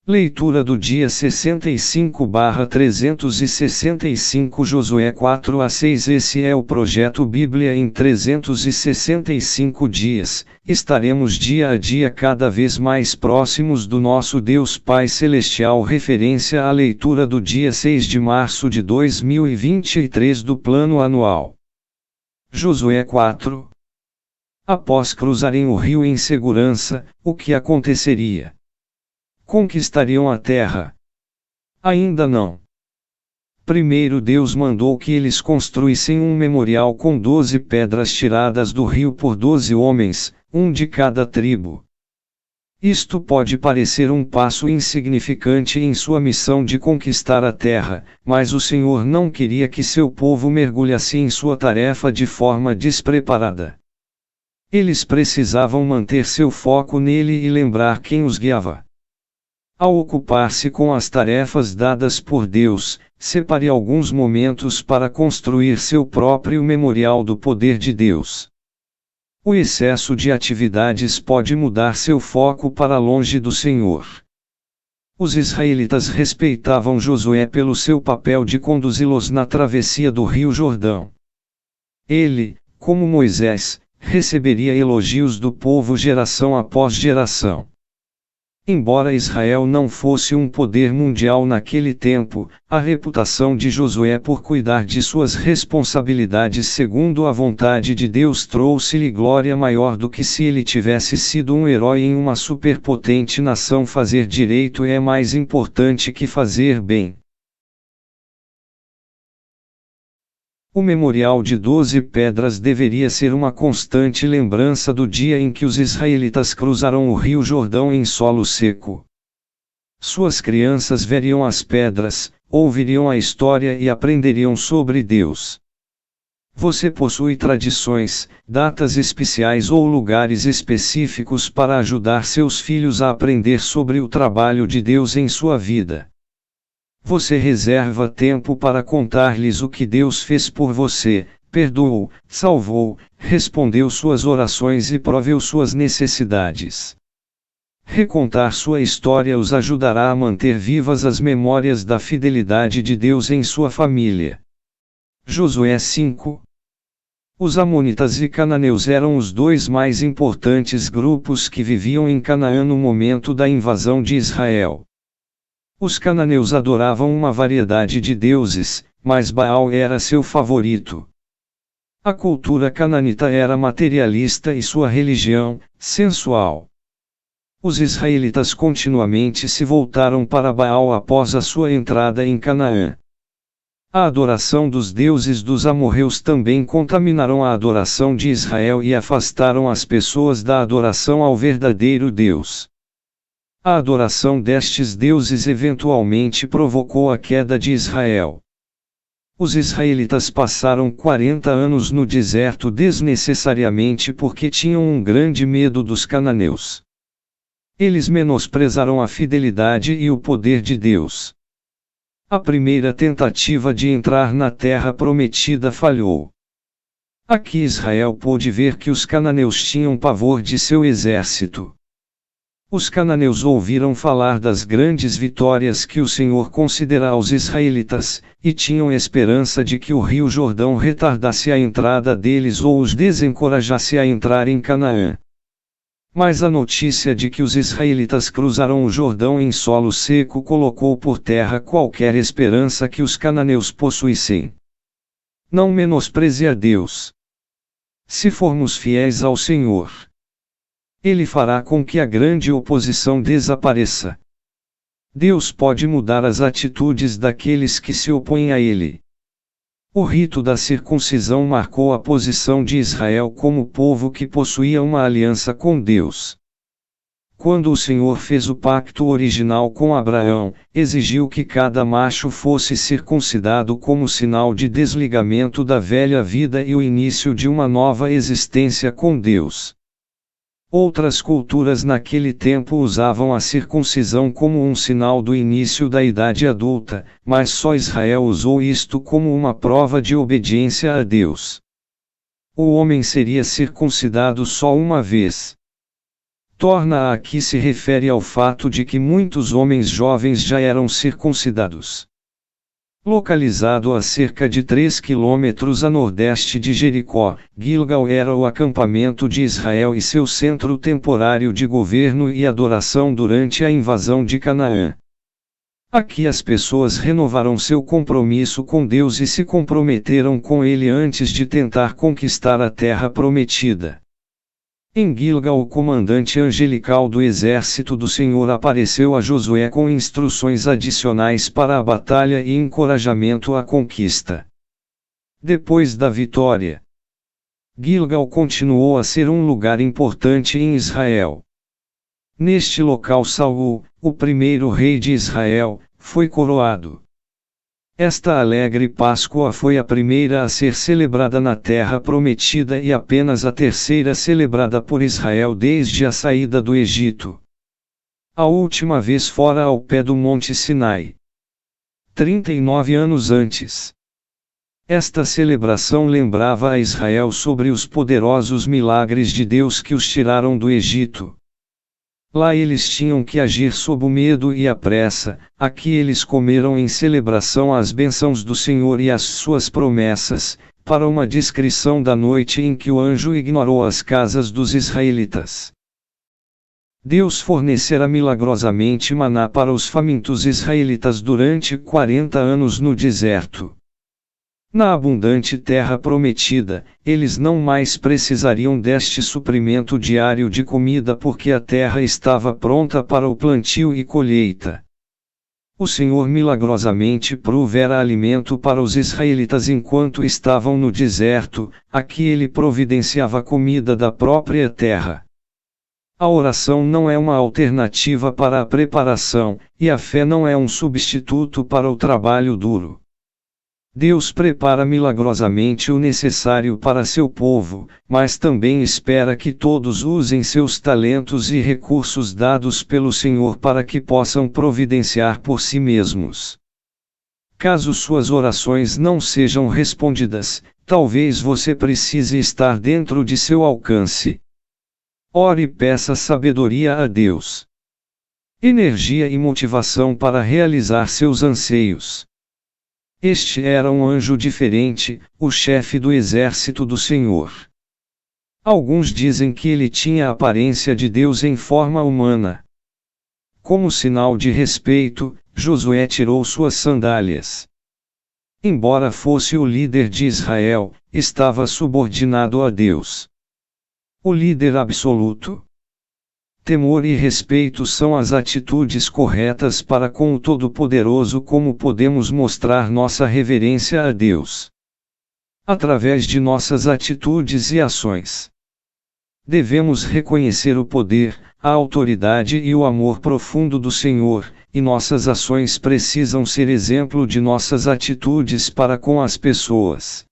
Leitura do dia 65/365 Josué 4 a 6. Esse é o projeto Bíblia em 365 dias. Estaremos dia a dia cada vez mais próximos do nosso Deus Pai Celestial. Referência à leitura do dia 6 de março de 2023 do Plano Anual. Josué 4. Após cruzarem o rio em segurança, o que aconteceria? Conquistariam a terra? Ainda não. Primeiro Deus mandou que eles construíssem um memorial com 12 pedras tiradas do rio por 12 homens, um de cada tribo. Isto pode parecer um passo insignificante em sua missão de conquistar a terra, mas o Senhor não queria que seu povo mergulhasse em sua tarefa de forma despreparada. Eles precisavam manter seu foco nele e lembrar quem os guiava. Ao ocupar-se com as tarefas dadas por Deus, separe alguns momentos para construir seu próprio memorial do poder de Deus. O excesso de atividades pode mudar seu foco para longe do Senhor. Os israelitas respeitavam Josué pelo seu papel de conduzi-los na travessia do Rio Jordão. Ele, como Moisés, receberia elogios do povo geração após geração. Embora Israel não fosse um poder mundial naquele tempo, a reputação de Josué por cuidar de suas responsabilidades segundo a vontade de Deus trouxe-lhe glória maior do que se ele tivesse sido um herói em uma superpotente nação. Fazer direito é mais importante que fazer bem. O memorial de 12 pedras deveria ser uma constante lembrança do dia em que os israelitas cruzaram o rio Jordão em solo seco. Suas crianças veriam as pedras, ouviriam a história e aprenderiam sobre Deus. Você possui tradições, datas especiais ou lugares específicos para ajudar seus filhos a aprender sobre o trabalho de Deus em sua vida. Você reserva tempo para contar-lhes o que Deus fez por você, perdoou, salvou, respondeu suas orações e proveu suas necessidades. Recontar sua história os ajudará a manter vivas as memórias da fidelidade de Deus em sua família. Josué 5. Os amonitas e cananeus eram os dois mais importantes grupos que viviam em Canaã no momento da invasão de Israel. Os cananeus adoravam uma variedade de deuses, mas Baal era seu favorito. A cultura cananita era materialista e sua religião, sensual. Os israelitas continuamente se voltaram para Baal após a sua entrada em Canaã. A adoração dos deuses dos amorreus também contaminaram a adoração de Israel e afastaram as pessoas da adoração ao verdadeiro Deus. A adoração destes deuses eventualmente provocou a queda de Israel. Os israelitas passaram 40 anos no deserto desnecessariamente porque tinham um grande medo dos cananeus. Eles menosprezaram a fidelidade e o poder de Deus. A primeira tentativa de entrar na terra prometida falhou. Aqui Israel pôde ver que os cananeus tinham pavor de seu exército. Os cananeus ouviram falar das grandes vitórias que o Senhor concederá aos israelitas, e tinham esperança de que o rio Jordão retardasse a entrada deles ou os desencorajasse a entrar em Canaã. Mas a notícia de que os israelitas cruzaram o Jordão em solo seco colocou por terra qualquer esperança que os cananeus possuíssem. Não menospreze a Deus. Se formos fiéis ao Senhor, Ele fará com que a grande oposição desapareça. Deus pode mudar as atitudes daqueles que se opõem a Ele. O rito da circuncisão marcou a posição de Israel como povo que possuía uma aliança com Deus. Quando o Senhor fez o pacto original com Abraão, exigiu que cada macho fosse circuncidado como sinal de desligamento da velha vida e o início de uma nova existência com Deus. Outras culturas naquele tempo usavam a circuncisão como um sinal do início da idade adulta, mas só Israel usou isto como uma prova de obediência a Deus. O homem seria circuncidado só uma vez. Torna aqui se refere ao fato de que muitos homens jovens já eram circuncidados. Localizado a cerca de 3 quilômetros a nordeste de Jericó, Gilgal era o acampamento de Israel e seu centro temporário de governo e adoração durante a invasão de Canaã. Aqui as pessoas renovaram seu compromisso com Deus e se comprometeram com Ele antes de tentar conquistar a terra prometida. Em Gilgal, o comandante angelical do exército do Senhor apareceu a Josué com instruções adicionais para a batalha e encorajamento à conquista. Depois da vitória, Gilgal continuou a ser um lugar importante em Israel. Neste local Saul, o primeiro rei de Israel, foi coroado. Esta alegre Páscoa foi a primeira a ser celebrada na Terra Prometida e apenas a terceira celebrada por Israel desde a saída do Egito. A última vez fora ao pé do Monte Sinai. 39 anos antes. Esta celebração lembrava a Israel sobre os poderosos milagres de Deus que os tiraram do Egito. Lá eles tinham que agir sob o medo e a pressa, aqui eles comeram em celebração as bênçãos do Senhor e as suas promessas, para uma descrição da noite em que o anjo ignorou as casas dos israelitas. Deus fornecera milagrosamente maná para os famintos israelitas durante 40 anos no deserto. Na abundante terra prometida, eles não mais precisariam deste suprimento diário de comida porque a terra estava pronta para o plantio e colheita. O Senhor milagrosamente provera alimento para os israelitas enquanto estavam no deserto, aqui ele providenciava comida da própria terra. A oração não é uma alternativa para a preparação, e a fé não é um substituto para o trabalho duro. Deus prepara milagrosamente o necessário para seu povo, mas também espera que todos usem seus talentos e recursos dados pelo Senhor para que possam providenciar por si mesmos. Caso suas orações não sejam respondidas, talvez você precise estar dentro de seu alcance. Ore e peça sabedoria a Deus. Energia e motivação para realizar seus anseios. Este era um anjo diferente, o chefe do exército do Senhor. Alguns dizem que ele tinha a aparência de Deus em forma humana. Como sinal de respeito, Josué tirou suas sandálias. Embora fosse o líder de Israel, estava subordinado a Deus. O líder absoluto. Temor e respeito são as atitudes corretas para com o Todo-Poderoso. Como podemos mostrar nossa reverência a Deus? Através de nossas atitudes e ações. Devemos reconhecer o poder, a autoridade e o amor profundo do Senhor, e nossas ações precisam ser exemplo de nossas atitudes para com as pessoas.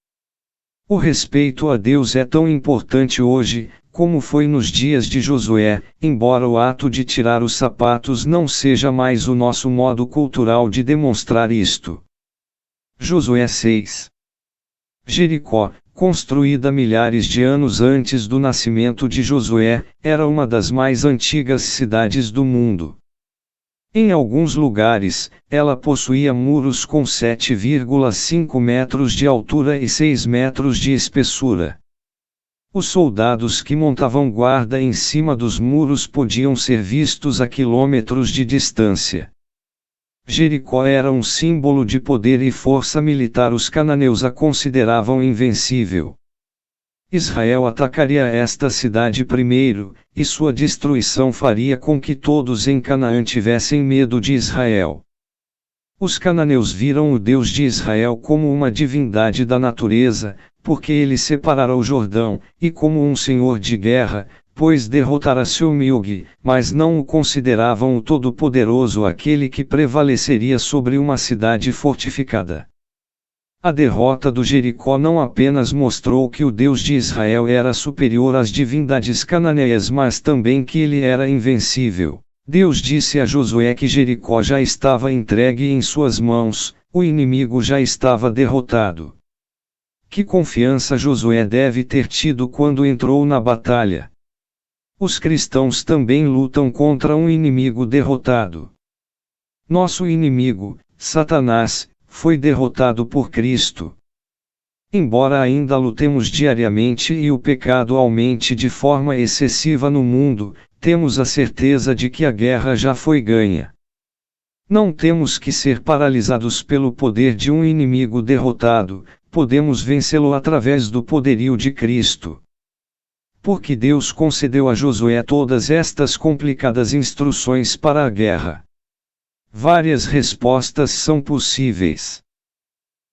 O respeito a Deus é tão importante hoje, como foi nos dias de Josué, embora o ato de tirar os sapatos não seja mais o nosso modo cultural de demonstrar isto. Josué 6. Jericó, construída milhares de anos antes do nascimento de Josué, era uma das mais antigas cidades do mundo. Em alguns lugares, ela possuía muros com 7,5 metros de altura e 6 metros de espessura. Os soldados que montavam guarda em cima dos muros podiam ser vistos a quilômetros de distância. Jericó era um símbolo de poder e força militar. Os cananeus a consideravam invencível. Israel atacaria esta cidade primeiro, e sua destruição faria com que todos em Canaã tivessem medo de Israel. Os cananeus viram o Deus de Israel como uma divindade da natureza, porque ele separara o Jordão, e como um senhor de guerra, pois derrotara Silmilgue, mas não o consideravam o Todo-Poderoso, aquele que prevaleceria sobre uma cidade fortificada. A derrota do Jericó não apenas mostrou que o Deus de Israel era superior às divindades cananeias, mas também que ele era invencível. Deus disse a Josué que Jericó já estava entregue em suas mãos, o inimigo já estava derrotado. Que confiança Josué deve ter tido quando entrou na batalha! Os cristãos também lutam contra um inimigo derrotado. Nosso inimigo, Satanás, foi derrotado por Cristo. Embora ainda lutemos diariamente e o pecado aumente de forma excessiva no mundo, temos a certeza de que a guerra já foi ganha. Não temos que ser paralisados pelo poder de um inimigo derrotado, podemos vencê-lo através do poderio de Cristo. Porque Deus concedeu a Josué todas estas complicadas instruções para a guerra? Várias respostas são possíveis.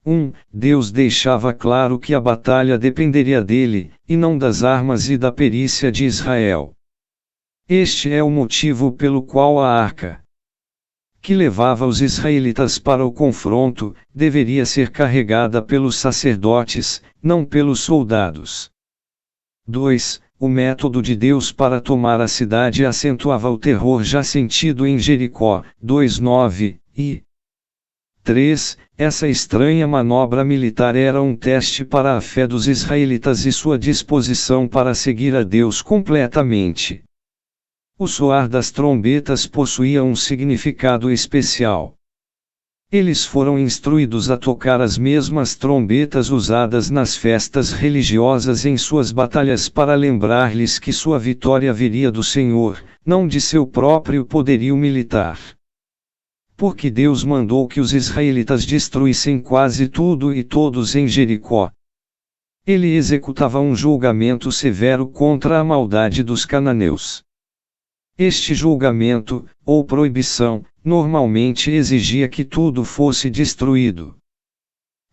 1. Deus deixava claro que a batalha dependeria dele, e não das armas e da perícia de Israel. Este é o motivo pelo qual a arca, que levava os israelitas para o confronto, deveria ser carregada pelos sacerdotes, não pelos soldados. 2. O método de Deus para tomar a cidade acentuava o terror já sentido em Jericó, 2:9, e 3. Essa estranha manobra militar era um teste para a fé dos israelitas e sua disposição para seguir a Deus completamente. O soar das trombetas possuía um significado especial. Eles foram instruídos a tocar as mesmas trombetas usadas nas festas religiosas em suas batalhas para lembrar-lhes que sua vitória viria do Senhor, não de seu próprio poderio militar. Porque Deus mandou que os israelitas destruíssem quase tudo e todos em Jericó. Ele executava um julgamento severo contra a maldade dos cananeus. Este julgamento, ou proibição, normalmente exigia que tudo fosse destruído.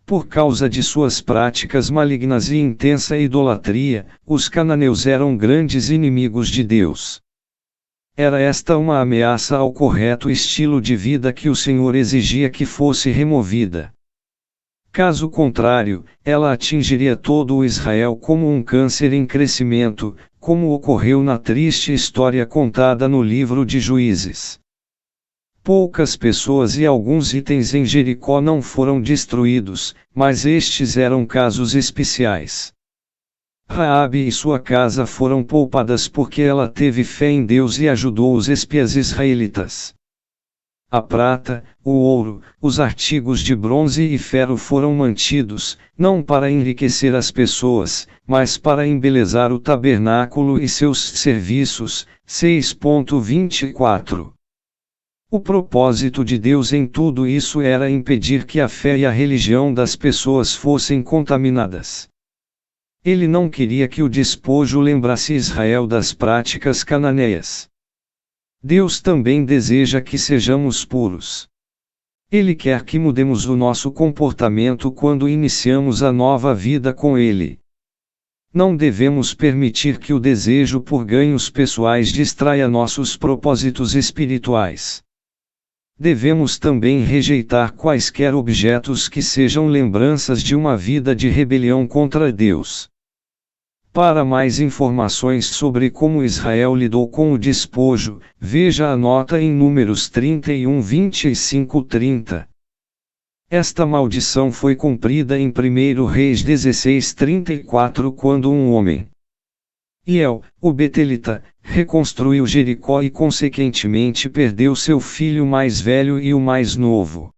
Por causa de suas práticas malignas e intensa idolatria, os cananeus eram grandes inimigos de Deus. Era esta uma ameaça ao correto estilo de vida que o Senhor exigia que fosse removida. Caso contrário, ela atingiria todo o Israel como um câncer em crescimento, como ocorreu na triste história contada no livro de Juízes. Poucas pessoas e alguns itens em Jericó não foram destruídos, mas estes eram casos especiais. Raabe e sua casa foram poupadas porque ela teve fé em Deus e ajudou os espias israelitas. A prata, o ouro, os artigos de bronze e ferro foram mantidos, não para enriquecer as pessoas, mas para embelezar o tabernáculo e seus serviços. 6.24. O propósito de Deus em tudo isso era impedir que a fé e a religião das pessoas fossem contaminadas. Ele não queria que o despojo lembrasse Israel das práticas cananeias. Deus também deseja que sejamos puros. Ele quer que mudemos o nosso comportamento quando iniciamos a nova vida com Ele. Não devemos permitir que o desejo por ganhos pessoais distraia nossos propósitos espirituais. Devemos também rejeitar quaisquer objetos que sejam lembranças de uma vida de rebelião contra Deus. Para mais informações sobre como Israel lidou com o despojo, veja a nota em Números 31:25-30. Esta maldição foi cumprida em 1 Reis 16:34 quando um homem, Hiel, o betelita, reconstruiu Jericó e consequentemente perdeu seu filho mais velho e o mais novo.